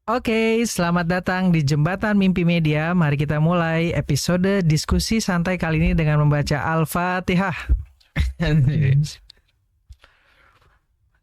Oke, selamat datang di Jembatan Mimpi Media. Mari kita mulai episode diskusi santai kali ini dengan membaca Al-Fatihah.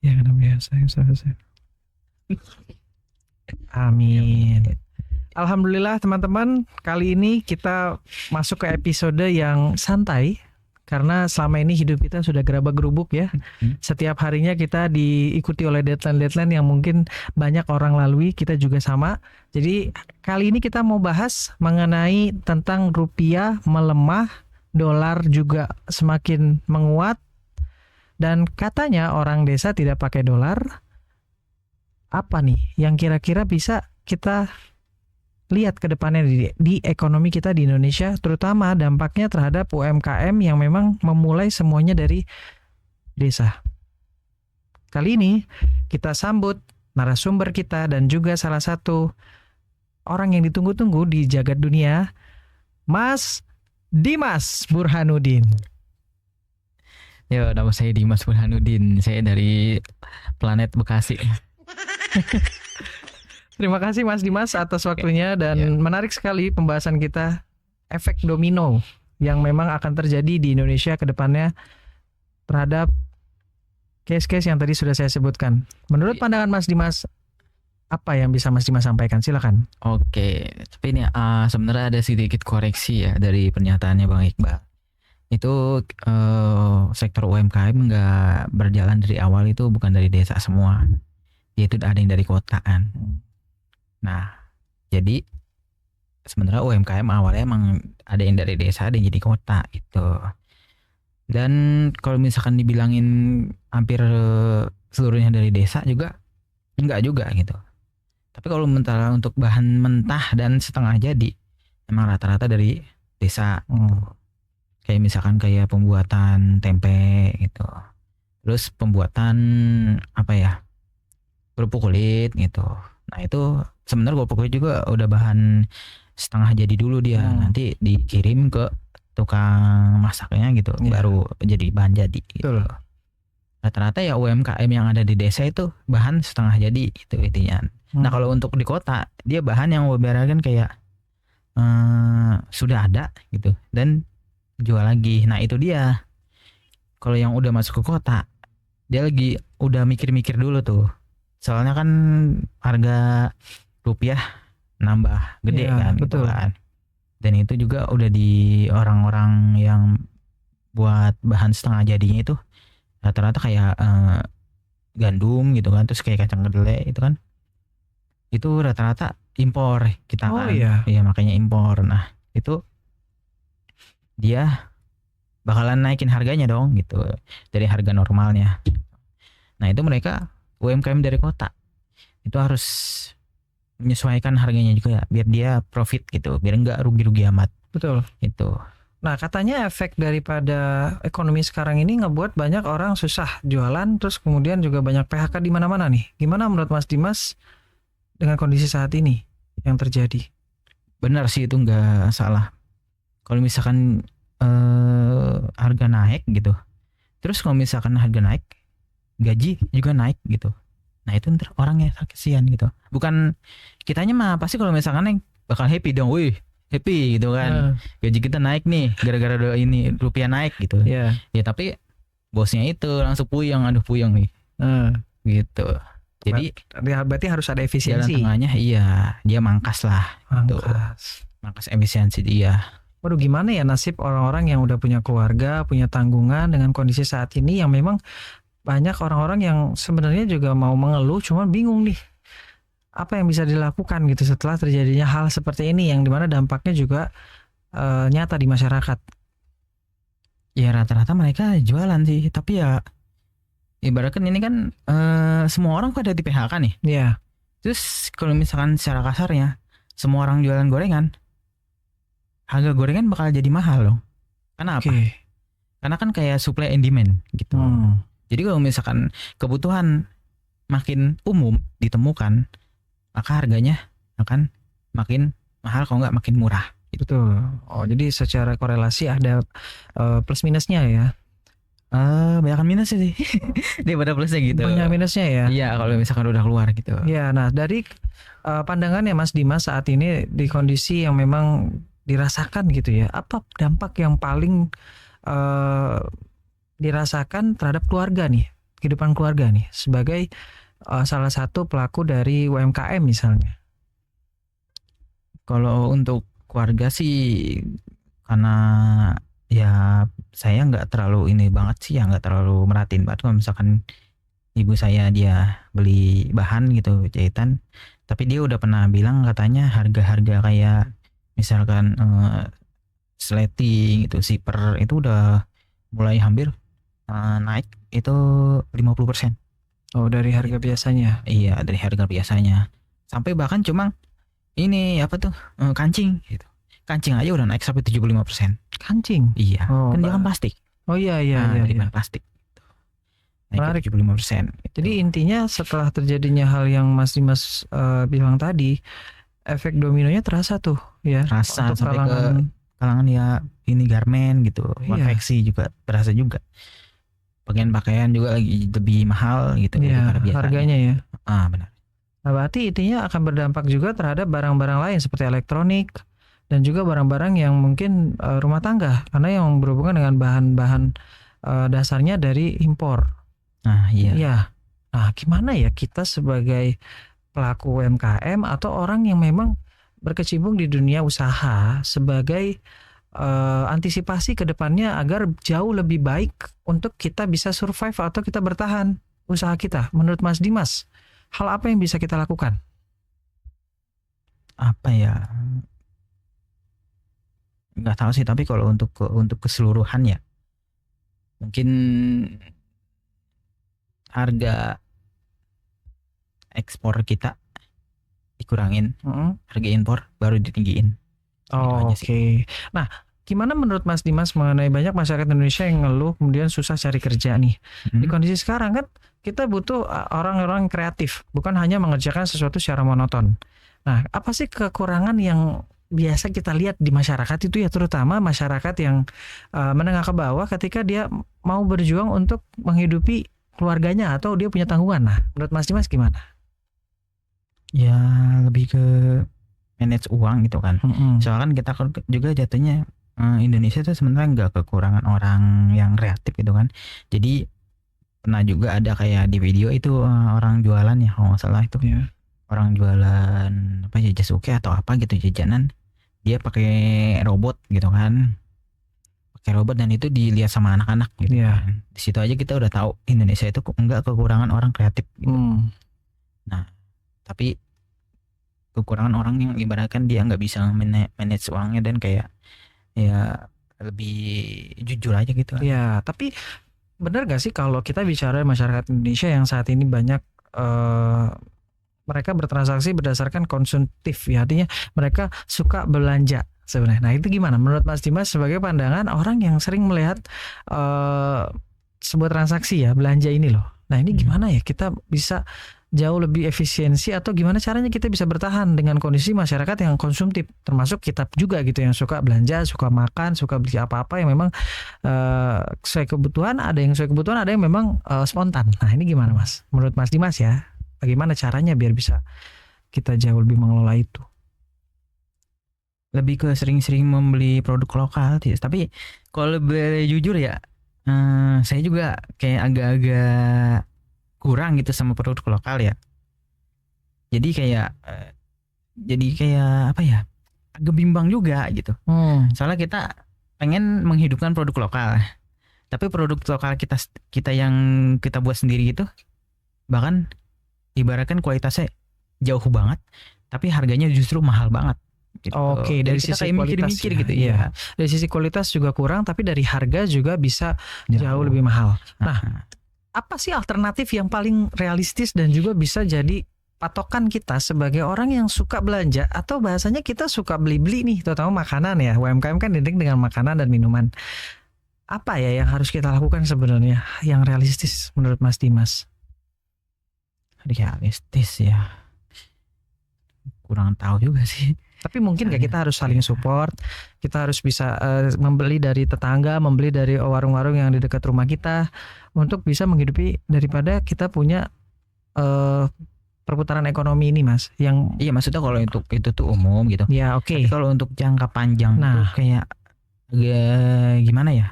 Ya, karena biasa. Amin. Alhamdulillah teman-teman, kali ini kita masuk ke episode yang santai. Karena selama ini hidup kita sudah gerabak-gerubuk ya. Setiap harinya kita diikuti oleh deadline-deadline yang mungkin banyak orang lalui, kita juga sama. Jadi kali ini kita mau bahas mengenai tentang rupiah melemah, dolar juga semakin menguat, dan katanya orang desa tidak pakai dolar. Apa nih yang kira-kira bisa kita lihat ke depannya di ekonomi kita di Indonesia, terutama dampaknya terhadap UMKM yang memang memulai semuanya dari desa. Kali ini kita sambut narasumber kita dan juga salah satu orang yang ditunggu-tunggu di jagat dunia, Mas Dimas Burhanuddin. Ya, nama saya Dimas Burhanuddin. Saya dari planet Bekasi. Terima kasih Mas Dimas atas waktunya dan menarik sekali pembahasan kita efek domino yang memang akan terjadi di Indonesia ke depannya terhadap case-case yang tadi sudah saya sebutkan. Menurut pandangan Mas Dimas, apa yang bisa Mas Dimas sampaikan? Silakan. Oke, tapi ini sebenarnya ada sedikit koreksi ya dari pernyataannya Bang Iqbal. Itu sektor UMKM nggak berjalan dari awal, itu bukan dari desa semua. Itu ada yang dari kota kan. Nah, jadi sebenarnya UMKM awalnya emang ada yang dari desa, ada yang jadi kota gitu. Dan kalau misalkan dibilangin hampir seluruhnya dari desa juga enggak juga gitu. Tapi kalau mentah untuk bahan mentah dan setengah jadi emang rata-rata dari desa gitu. Kayak misalkan kayak pembuatan tempe gitu. Terus pembuatan apa ya? Kerupuk kulit gitu. Nah, itu sebenarnya kerupuk kulit juga udah bahan setengah jadi dulu dia. Nanti dikirim ke tukang masaknya gitu, baru jadi bahan jadi gitu. Betul. Rata-rata ya UMKM yang ada di desa itu bahan setengah jadi gitu intinya. Nah, kalau untuk di kota dia bahan yang ibaratkan kayak sudah ada gitu dan jual lagi. Nah, itu dia. Kalau yang udah masuk ke kota, dia lagi udah mikir-mikir dulu tuh. Soalnya kan harga rupiah nambah gede kan, betul. gitu kan. Dan itu juga udah di orang-orang yang buat bahan setengah jadinya itu rata-rata kayak gandum gitu kan, terus kayak kacang kedelai itu kan. Itu rata-rata impor kita kan. Iya, makanya impor. Nah, itu dia bakalan naikin harganya dong gitu dari harga normalnya. Nah, itu mereka UMKM dari kota itu harus menyesuaikan harganya juga ya, biar dia profit gitu, biar enggak rugi-rugi amat. Betul. Itu. Nah, katanya efek daripada ekonomi sekarang ini ngebuat banyak orang susah jualan, terus kemudian juga banyak PHK di mana-mana nih. Gimana menurut Mas Dimas dengan kondisi saat ini yang terjadi? Benar sih, itu enggak salah. Kalau misalkan harga naik gitu, terus kalau misalkan harga naik, gaji juga naik gitu. Nah, itu ntar orangnya kesian gitu. Bukan kitanya mah pasti kalau misalkan naik bakal happy dong, wih happy gitu kan. Gaji kita naik nih gara-gara ini rupiah naik gitu. Ya tapi bosnya itu langsung puyeng, aduh puyeng nih. Gitu. Jadi berarti harus ada efisiensi. Jalan tengahnya iya, dia mangkas lah. Mangkas efisiensi dia. Waduh, gimana ya nasib orang-orang yang udah punya keluarga, punya tanggungan dengan kondisi saat ini yang memang banyak orang-orang yang sebenarnya juga mau mengeluh, cuman bingung nih apa yang bisa dilakukan gitu setelah terjadinya hal seperti ini yang dimana dampaknya juga nyata di masyarakat. Ya rata-rata mereka jualan sih, tapi ya ibaratkan ini kan semua orang kok ada di PHK nih. Iya. Terus kalau misalkan secara kasarnya semua orang jualan gorengan, harga gorengan bakal jadi mahal loh. Kenapa? Karena kan kayak supply and demand gitu. Jadi kalau misalkan kebutuhan makin umum ditemukan, maka harganya akan makin mahal kalau nggak makin murah. Betul. Oh, jadi secara korelasi ada plus minusnya ya. Banyakan minusnya sih daripada plusnya gitu. Banyak minusnya ya. Iya, kalau misalkan udah keluar gitu. Ya, nah dari pandangannya Mas Dimas saat ini di kondisi yang memang dirasakan gitu ya, apa dampak yang paling eh, dirasakan terhadap keluarga nih, kehidupan keluarga nih, sebagai salah satu pelaku dari UMKM misalnya. Kalau untuk keluarga sih, karena ya saya nggak terlalu ini banget sih ya, nggak terlalu merhatiin banget kalau misalkan ibu saya dia beli bahan gitu jahitan, tapi dia udah pernah bilang katanya harga-harga kayak misalkan sleting itu zipper itu udah mulai hampir naik itu 50%. Oh, dari harga Gitu. biasanya. Iya, dari harga biasanya. Sampai bahkan cuma ini apa tuh, kancing gitu. Kancing aja udah naik sampai 75%. Kancing. Iya, Oh, kan dia kan plastik. oh iya iya Nah, iya, dari iya. bahan plastik. Naik ke Menarik. 75%. Gitu. Jadi intinya setelah terjadinya hal yang Mas Dimas bilang tadi, efek dominonya terasa tuh ya Terasa untuk sampai ke kalangan. ya ini garmen gitu, Iya. konveksi juga terasa juga. Pakaian-pakaian juga lagi lebih mahal gitu Iya, daripada biasanya. harganya ya. Benar. Nah, berarti intinya akan berdampak juga terhadap barang-barang lain seperti elektronik dan juga barang-barang yang mungkin rumah tangga karena yang berhubungan dengan bahan-bahan dasarnya dari impor. Nah, iya. Iya. Nah, gimana ya kita sebagai pelaku UMKM atau orang yang memang berkecimpung di dunia usaha sebagai antisipasi ke depannya agar jauh lebih baik untuk kita bisa survive atau kita bertahan usaha kita. Menurut Mas Dimas, hal apa yang bisa kita lakukan? Apa ya? Nggak tahu sih, tapi kalau untuk keseluruhan ya mungkin harga ekspor kita dikurangin, harga impor baru ditinggiin. Oh, Gitu aja oke. sih. Nah, gimana menurut Mas Dimas mengenai banyak masyarakat Indonesia yang ngeluh kemudian susah cari kerja nih? Di kondisi sekarang kan kita butuh orang-orang kreatif, bukan hanya mengerjakan sesuatu secara monoton. Nah, apa sih kekurangan yang biasa kita lihat di masyarakat itu ya, terutama masyarakat yang menengah ke bawah ketika dia mau berjuang untuk menghidupi keluarganya atau dia punya tanggungan. Nah, menurut Mas Dimas gimana? Ya lebih ke manage uang gitu kan. Mm-mm. Soalnya kan kita juga jatuhnya Indonesia tuh sebenarnya nggak kekurangan orang yang kreatif gitu kan. Jadi pernah juga ada kayak di video itu orang jualan ya kalau nggak salah itu. Ya. Orang jualan apa ya, jasuke atau apa gitu jajanan, dia pakai robot gitu kan, pakai robot dan itu dilihat sama anak-anak gitu Iya. kan. Di situ aja kita udah tahu Indonesia itu enggak kekurangan orang kreatif gitu. Nah, tapi kekurangan orang yang ibaratkan dia nggak bisa manage uangnya dan kayak ya lebih jujur aja gitu kan. Ya, tapi benar gak sih kalau kita bicara masyarakat Indonesia yang saat ini banyak mereka bertransaksi berdasarkan konsumtif ya, artinya mereka suka belanja sebenarnya. Nah, itu gimana menurut Mas Dimas sebagai pandangan orang yang sering melihat sebuah transaksi ya, belanja ini loh. Nah, ini gimana ya kita bisa jauh lebih efisiensi atau gimana caranya kita bisa bertahan dengan kondisi masyarakat yang konsumtif, termasuk kita juga gitu yang suka belanja, suka makan, suka beli apa-apa yang memang sesuai kebutuhan, ada yang sesuai kebutuhan, ada yang memang spontan. Nah, ini gimana Mas? Menurut Mas Dimas ya, bagaimana caranya biar bisa kita jauh lebih mengelola itu? Lebih ke sering-sering membeli produk lokal sih. Tapi kalau boleh jujur ya, saya juga kayak agak-agak kurang gitu sama produk lokal ya. Jadi kayak apa ya, agak bimbang juga gitu. Soalnya kita pengen menghidupkan produk lokal, tapi produk lokal kita yang kita buat sendiri gitu, bahkan ibaratkan kualitasnya jauh banget, tapi harganya justru mahal banget. Gitu. Oke, dari kita sisi kayak kualitas mikir-mikir ya, gitu iya. ya. Dari sisi kualitas juga kurang, tapi dari harga juga bisa jauh lebih mahal. Nah, apa sih alternatif yang paling realistis dan juga bisa jadi patokan kita sebagai orang yang suka belanja atau bahasanya kita suka beli-beli nih, terutama makanan ya. UMKM kan identik dengan makanan dan minuman. Apa ya yang harus kita lakukan sebenarnya yang realistis menurut Mas Dimas? Realistis ya, kurang tahu juga sih. Tapi mungkin nggak kita harus saling support, kita harus bisa membeli dari tetangga, membeli dari warung-warung yang di dekat rumah kita untuk bisa menghidupi daripada kita punya perputaran ekonomi ini Mas. Yang Iya, maksudnya kalau untuk itu tuh umum gitu. ya Tapi oke. kalau untuk jangka panjang tuh Nah. kayak agak gimana ya?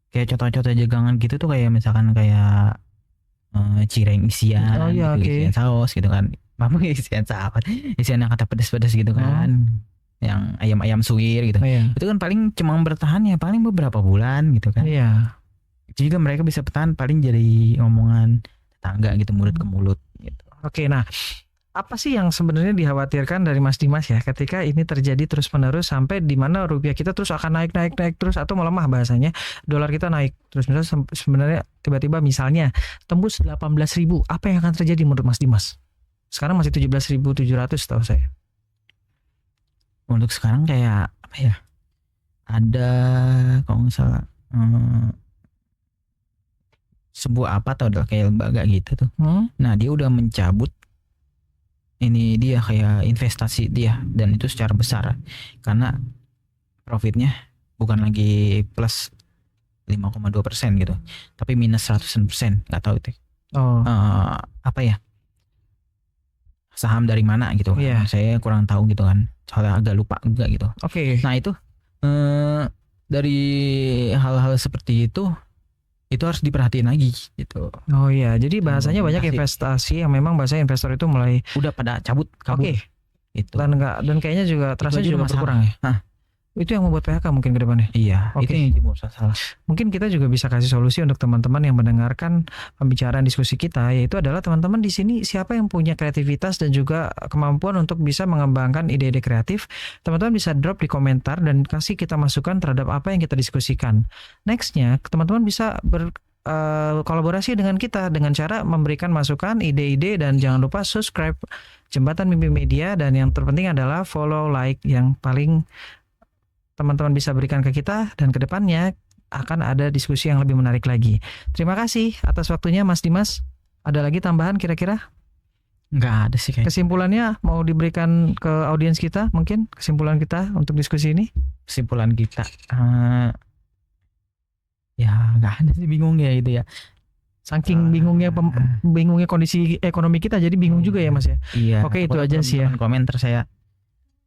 Kayak contoh-contoh dagangan gitu tuh kayak misalkan kayak cireng isian, Oh iya, gitu, oke. isian saus gitu kan. Mama isian saus, isian yang kata pedas-pedas gitu kan. Yang ayam-ayam suwir gitu. Oh iya. Itu kan paling cuma bertahan ya paling beberapa bulan gitu kan. Iya. Juga mereka bisa bertahan paling jadi omongan tetangga gitu, mulut ke mulut gitu. Oke, nah apa sih yang sebenarnya dikhawatirkan dari Mas Dimas ya ketika ini terjadi terus menerus sampai di mana rupiah kita terus akan naik terus atau melemah bahasanya, dolar kita naik terus misalnya sebenarnya tiba-tiba misalnya tembus 18.000, apa yang akan terjadi menurut Mas Dimas? Sekarang masih 17.700 tahu saya. Untuk sekarang kayak apa ya? Ada kalau nggak salah sebuah apa atau kayak lembaga gitu tuh. Nah, dia udah mencabut ini dia kayak investasi dia dan itu secara besar karena profitnya bukan lagi plus 5,2% gitu, tapi minus 100%, nggak tahu itu. Apa ya? Saham dari mana gitu. Iya. Saya kurang tahu gitu kan. Soalnya agak lupa juga gitu. Oke. Nah, itu dari hal-hal seperti itu harus diperhatiin lagi gitu. Oh iya, jadi bahasanya banyak investasi yang memang bahasa investor itu mulai udah pada kabur. Oke. Itu. Dan kayaknya juga trustnya aja juga masalah. berkurang ya. Itu yang membuat PHK mungkin ke depannya. Iya, Oke. itu yang jadi masalah. Mungkin kita juga bisa kasih solusi untuk teman-teman yang mendengarkan pembicaraan diskusi kita, yaitu adalah teman-teman di sini siapa yang punya kreativitas dan juga kemampuan untuk bisa mengembangkan ide-ide kreatif, teman-teman bisa drop di komentar dan kasih kita masukan terhadap apa yang kita diskusikan. Nextnya, teman-teman bisa kolaborasi dengan kita dengan cara memberikan masukan, ide-ide, dan jangan lupa subscribe Jembatan Mimpi Media, dan yang terpenting adalah follow, like yang paling teman-teman bisa berikan ke kita, dan kedepannya akan ada diskusi yang lebih menarik lagi. Terima kasih atas waktunya Mas Dimas. Ada lagi tambahan kira-kira? Nggak ada sih kayak. Kesimpulannya mau diberikan ke audiens kita, mungkin kesimpulan kita untuk diskusi ini? Kesimpulan kita ya nggak ada sih, bingung ya itu ya. Saking bingungnya kondisi ekonomi kita, jadi bingung juga ya Mas ya. Iya. Oke, itu aja sih ya. Komentar saya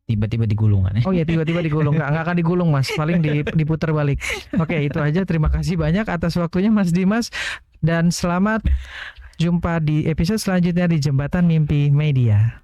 tiba-tiba digulung kan ya. Oh iya, tiba-tiba digulung. Nggak akan digulung Mas, paling diputar balik. Oke, itu aja. Terima kasih banyak atas waktunya Mas Dimas, dan selamat jumpa di episode selanjutnya di Jembatan Mimpi Media.